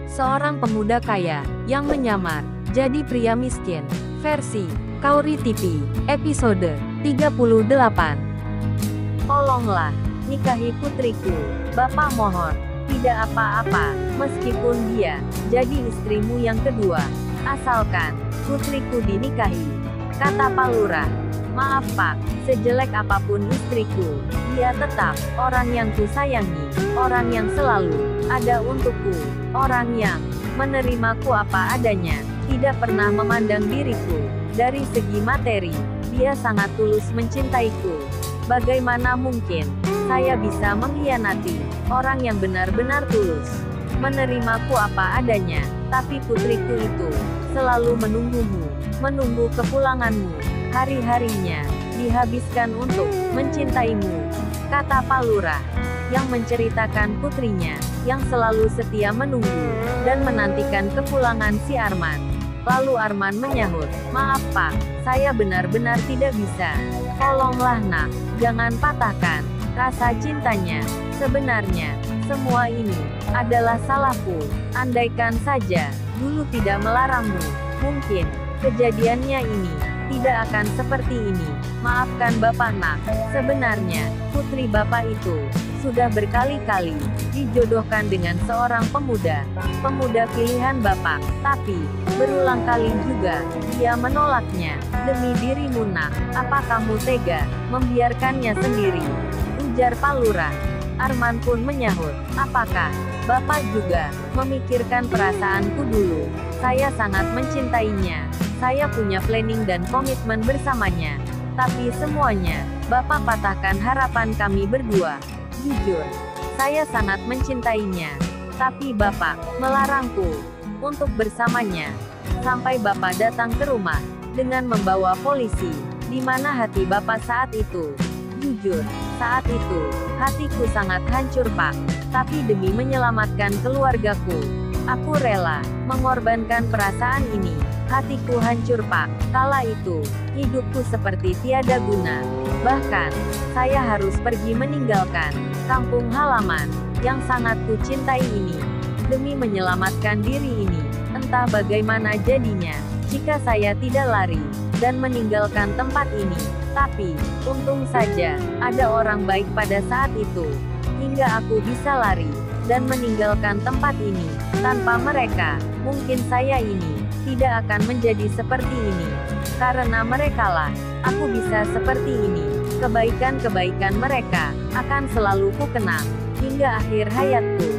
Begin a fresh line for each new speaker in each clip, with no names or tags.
Seorang pemuda kaya, yang menyamar, jadi pria miskin. Versi, Kauri TV, episode 38. Tolonglah, nikahi putriku, Bapak mohon. Tidak apa-apa, meskipun dia, jadi istrimu yang kedua. Asalkan, putriku dinikahi, kata Pak Lurah. Maaf Pak, sejelek apapun istriku, dia tetap orang yang kusayangi, orang yang selalu ada untukku, orang yang menerimaku apa adanya, tidak pernah memandang diriku dari segi materi. Dia sangat tulus mencintaiku. Bagaimana mungkin saya bisa mengkhianati orang yang benar-benar tulus menerimaku apa adanya? Tapi putriku itu selalu menunggumu, menunggu kepulanganmu. Hari-harinya dihabiskan untuk mencintaimu, kata Pak Lurah, yang menceritakan putrinya yang selalu setia menunggu dan menantikan kepulangan si Arman. Lalu Arman menyahut, maaf Pak, saya benar-benar tidak bisa. Tolonglah nak, jangan patahkan rasa cintanya. Sebenarnya, semua ini adalah salahku. Andaikan saja dulu tidak melarangmu, mungkin kejadiannya ini tidak akan seperti ini. Maafkan Bapak nak, sebenarnya putri Bapak itu sudah berkali-kali dijodohkan dengan seorang pemuda pilihan Bapak, tapi berulang kali juga dia menolaknya. Demi dirimu nak, apa kamu tega membiarkannya sendiri? Ujar Pak Lurah. Arman pun menyahut, apakah Bapak juga memikirkan perasaanku dulu? Saya sangat mencintainya. Saya punya planning dan komitmen bersamanya. Tapi semuanya, Bapak patahkan harapan kami berdua. Jujur, saya sangat mencintainya. Tapi Bapak melarangku untuk bersamanya. Sampai Bapak datang ke rumah dengan membawa polisi. Di mana hati Bapak saat itu? Jujur, saat itu, hatiku sangat hancur Pak. Tapi demi menyelamatkan keluargaku, aku rela mengorbankan perasaan ini. Hatiku hancur Pak. Kala itu, hidupku seperti tiada guna. Bahkan, saya harus pergi meninggalkan kampung halaman yang sangat kucintai ini demi menyelamatkan diri ini. Entah bagaimana jadinya jika saya tidak lari dan meninggalkan tempat ini. Tapi, untung saja ada orang baik pada saat itu, hingga aku bisa lari dan meninggalkan tempat ini. Tanpa mereka, mungkin saya ini tidak akan menjadi seperti ini. Karena merekalah, aku bisa seperti ini. Kebaikan-kebaikan mereka akan selalu kukenang hingga akhir hayatku,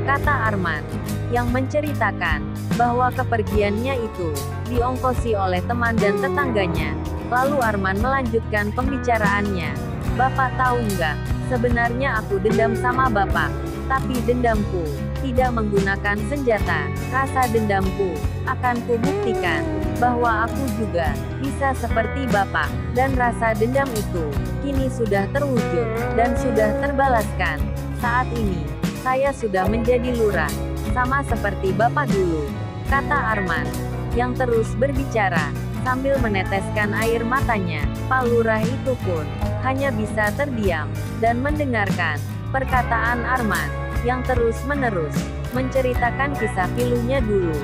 kata Arman, yang menceritakan bahwa kepergiannya itu diongkosi oleh teman dan tetangganya. Lalu Arman melanjutkan pembicaraannya. Bapak tahu nggak, sebenarnya aku dendam sama Bapak. Tapi dendamku tidak menggunakan senjata. Rasa dendamku akan kubuktikan bahwa aku juga bisa seperti Bapak. Dan rasa dendam itu kini sudah terwujud dan sudah terbalaskan. Saat ini, saya sudah menjadi lurah, sama seperti Bapak dulu, kata Arman, yang terus berbicara sambil meneteskan air matanya. Pak Lurah itu pun hanya bisa terdiam dan mendengarkan perkataan Arman yang terus-menerus menceritakan kisah pilunya dulu.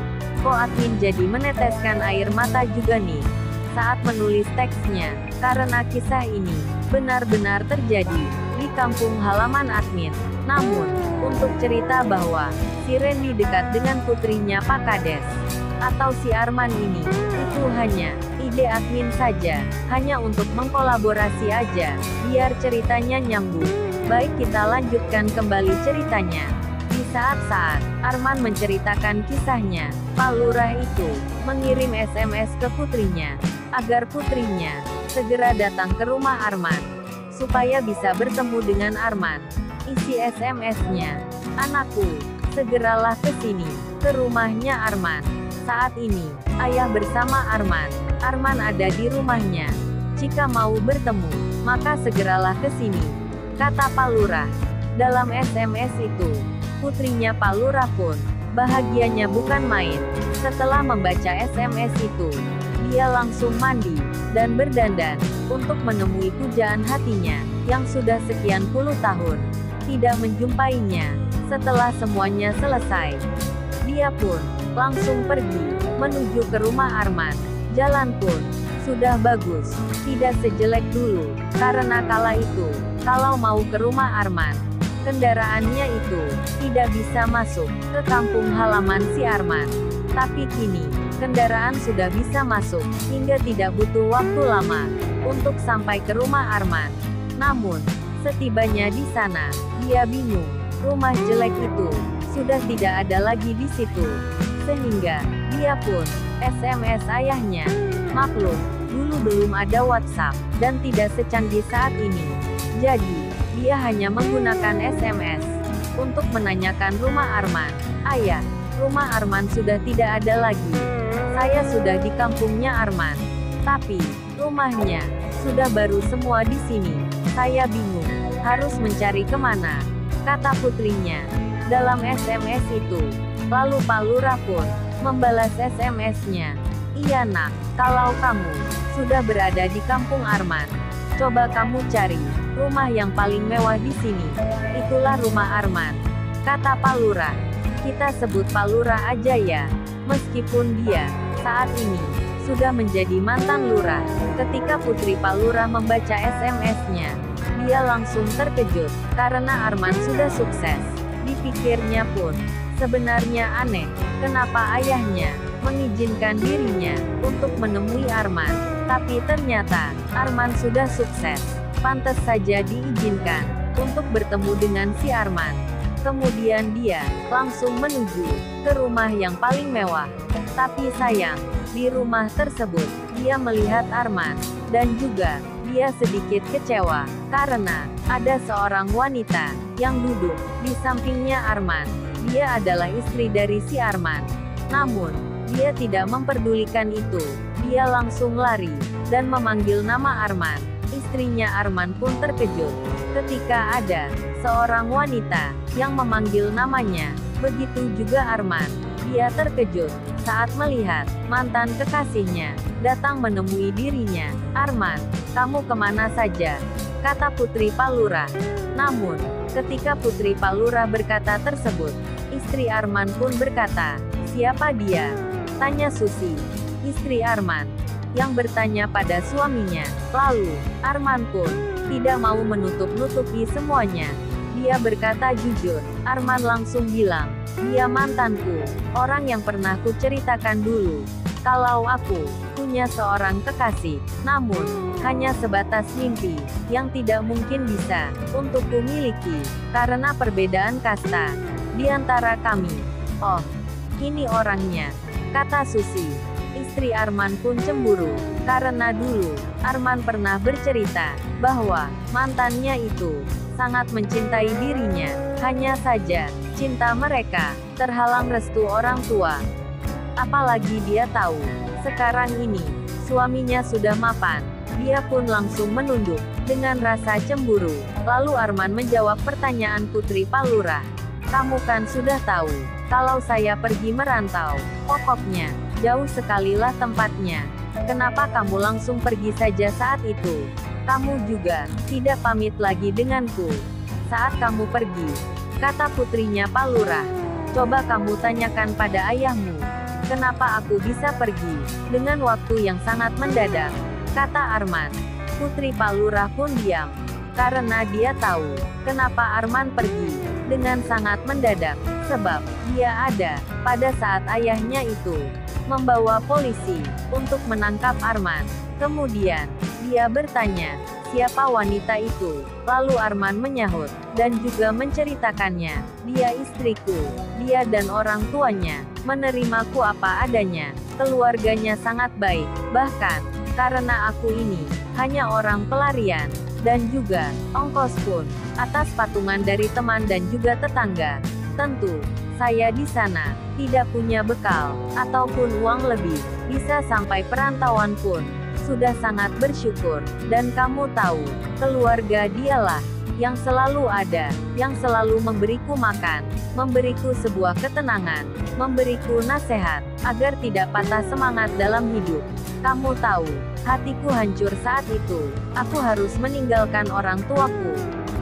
Kok admin jadi meneteskan air mata juga nih saat menulis teksnya, karena kisah ini benar-benar terjadi di kampung halaman admin. Namun, untuk cerita bahwa si Randy dekat dengan putrinya Pak Kades atau si Arman ini, itu hanya ide admin saja, hanya untuk mengkolaborasi aja, biar ceritanya nyambung. Baik, kita lanjutkan kembali ceritanya. Di saat-saat Arman menceritakan kisahnya, Pak Lurah itu mengirim SMS ke putrinya, agar putrinya segera datang ke rumah Arman, supaya bisa bertemu dengan Arman. Isi SMS-nya, anakku, segeralah ke sini, ke rumahnya Arman. Saat ini, ayah bersama Arman. Arman ada di rumahnya. Jika mau bertemu, maka segeralah ke sini, kata Pak Lurah. Dalam SMS itu, putrinya Pak Lurah pun bahagianya bukan main. Setelah membaca SMS itu, dia langsung mandi dan berdandan untuk menemui pujaan hatinya yang sudah sekian puluh tahun tidak menjumpainya. Setelah semuanya selesai, Dia pun langsung pergi menuju ke rumah Arman. Jalan pun sudah bagus, tidak sejelek dulu, karena kala itu, kalau mau ke rumah Arman, kendaraannya itu tidak bisa masuk ke kampung halaman si Arman. Tapi kini, kendaraan sudah bisa masuk, hingga tidak butuh waktu lama untuk sampai ke rumah Arman. Namun, setibanya di sana, dia bingung. Rumah jelek itu sudah tidak ada lagi di situ. Sehingga, dia pun SMS ayahnya. Maklum, dulu belum ada WhatsApp, dan tidak secanggih saat ini. Jadi, dia hanya menggunakan SMS untuk menanyakan rumah Arman. Ayah, rumah Arman sudah tidak ada lagi. Saya sudah di kampungnya Arman. Tapi, rumahnya sudah baru semua di sini. Saya bingung, harus mencari kemana, kata putrinya dalam SMS itu. Lalu Pak Lurah pun membalas SMS-nya. Iya nak, kalau kamu sudah berada di kampung Arman, coba kamu cari rumah yang paling mewah di sini. Itulah rumah Arman, kata Pak Lurah. Kita sebut Pak Lurah aja ya, meskipun dia saat ini sudah menjadi mantan lurah. Ketika putri Pak Lurah membaca SMS-nya, dia langsung terkejut, karena Arman sudah sukses. Dipikirnya pun, sebenarnya aneh, kenapa ayahnya mengizinkan dirinya untuk menemui Arman. Tapi ternyata, Arman sudah sukses. Pantas saja diizinkan untuk bertemu dengan si Arman. Kemudian dia langsung menuju ke rumah yang paling mewah. Tapi sayang, di rumah tersebut, dia melihat Arman, dan juga dia sedikit kecewa, karena ada seorang wanita yang duduk di sampingnya Arman. Dia adalah istri dari si Arman. Namun, dia tidak memperdulikan itu. Dia langsung lari dan memanggil nama Arman. Istrinya Arman pun terkejut ketika ada seorang wanita yang memanggil namanya. Begitu juga Arman. Dia terkejut saat melihat mantan kekasihnya datang menemui dirinya. Arman, kamu kemana saja? Kata putri Pak Lurah. Namun, ketika putri Pak Lurah berkata tersebut, istri Arman pun berkata, siapa dia? Tanya Susi, istri Arman, yang bertanya pada suaminya. Lalu, Arman pun tidak mau menutup-nutupi semuanya. Dia berkata jujur. Arman langsung bilang, dia mantanku, orang yang pernah kuceritakan dulu. Kalau aku punya seorang kekasih, namun hanya sebatas mimpi yang tidak mungkin bisa untuk kumiliki karena perbedaan kasta di antara kami. Oh, ini orangnya, kata Susi. Istri Arman pun cemburu, karena dulu Arman pernah bercerita bahwa mantannya itu sangat mencintai dirinya. Hanya saja, cinta mereka terhalang restu orang tua. Apalagi dia tahu, sekarang ini, suaminya sudah mapan. Dia pun langsung menunduk, dengan rasa cemburu. Lalu Arman menjawab pertanyaan putri Pak Lurah. Kamu kan sudah tahu, kalau saya pergi merantau, pokoknya, jauh sekalilah tempatnya. Kenapa kamu langsung pergi saja saat itu? Kamu juga tidak pamit lagi denganku saat kamu pergi, kata putrinya Pak Lurah. Coba kamu tanyakan pada ayahmu, kenapa aku bisa pergi dengan waktu yang sangat mendadak, kata Arman. Putri Pak Lurah pun diam, karena dia tahu kenapa Arman pergi dengan sangat mendadak, sebab dia ada pada saat ayahnya itu membawa polisi untuk menangkap Arman. Kemudian, dia bertanya, siapa wanita itu? Lalu Arman menyahut, dan juga menceritakannya, dia istriku, dia dan orang tuanya menerimaku apa adanya, keluarganya sangat baik, bahkan, karena aku ini hanya orang pelarian, dan juga ongkos pun atas patungan dari teman dan juga tetangga. Tentu, saya di sana tidak punya bekal ataupun uang lebih, bisa sampai perantauan pun sudah sangat bersyukur. Dan kamu tahu, keluarga dialah yang selalu ada, yang selalu memberiku makan, memberiku sebuah ketenangan, memberiku nasihat agar tidak patah semangat dalam hidup. Kamu tahu, hatiku hancur saat itu. Aku harus meninggalkan orang tuaku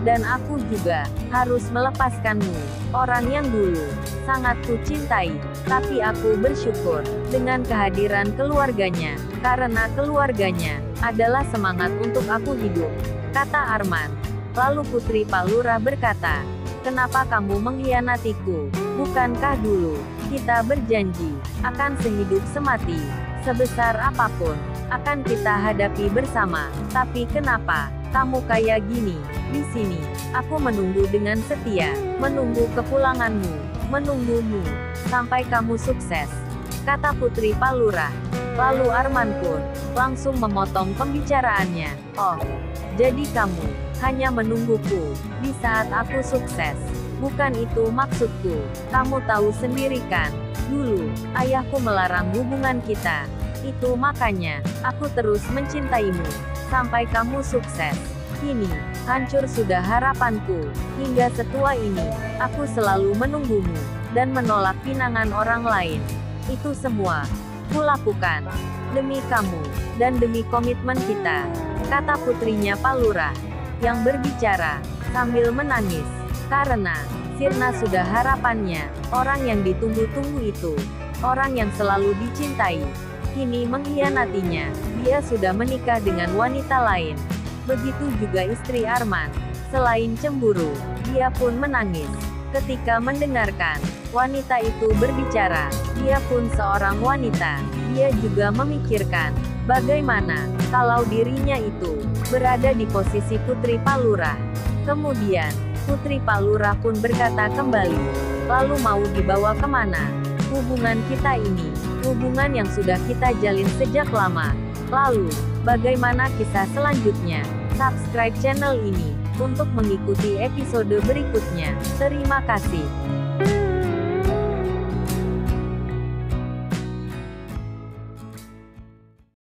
Dan aku juga harus melepaskanmu, orang yang dulu sangat ku cintai. Tapi aku bersyukur dengan kehadiran keluarganya, karena keluarganya adalah semangat untuk aku hidup, kata Arman. Lalu Putri Palura berkata, kenapa kamu mengkhianatiku? Bukankah dulu kita berjanji akan sehidup semati, sebesar apapun akan kita hadapi bersama. Tapi kenapa kamu kayak gini? Di sini aku menunggu dengan setia, menunggu kepulanganmu, menunggumu sampai kamu sukses, kata Putri Palura. Lalu Arman pun langsung memotong pembicaraannya. Oh, jadi kamu hanya menungguku di saat aku sukses? Bukan itu maksudku. Kamu tahu sendiri kan, dulu ayahku melarang hubungan kita. Itu makanya aku terus mencintaimu sampai kamu sukses. Kini hancur sudah harapanku. Hingga setua ini aku selalu menunggumu dan menolak pinangan orang lain. Itu semua kulakukan demi kamu dan demi komitmen kita, kata putrinya Palura yang berbicara sambil menangis. Karena Sirna sudah harapannya, orang yang ditunggu-tunggu itu, orang yang selalu dicintai, kini mengkhianatinya. Dia sudah menikah dengan wanita lain. Begitu juga istri Arman. Selain cemburu, dia pun menangis ketika mendengarkan wanita itu berbicara. Dia pun seorang wanita. Dia juga memikirkan, bagaimana kalau dirinya itu berada di posisi Putri Palura. Kemudian, Putri Palura pun berkata kembali, lalu mau dibawa kemana? Hubungan kita ini, hubungan yang sudah kita jalin sejak lama. Lalu, bagaimana kisah selanjutnya? Subscribe channel ini untuk mengikuti episode berikutnya. Terima kasih.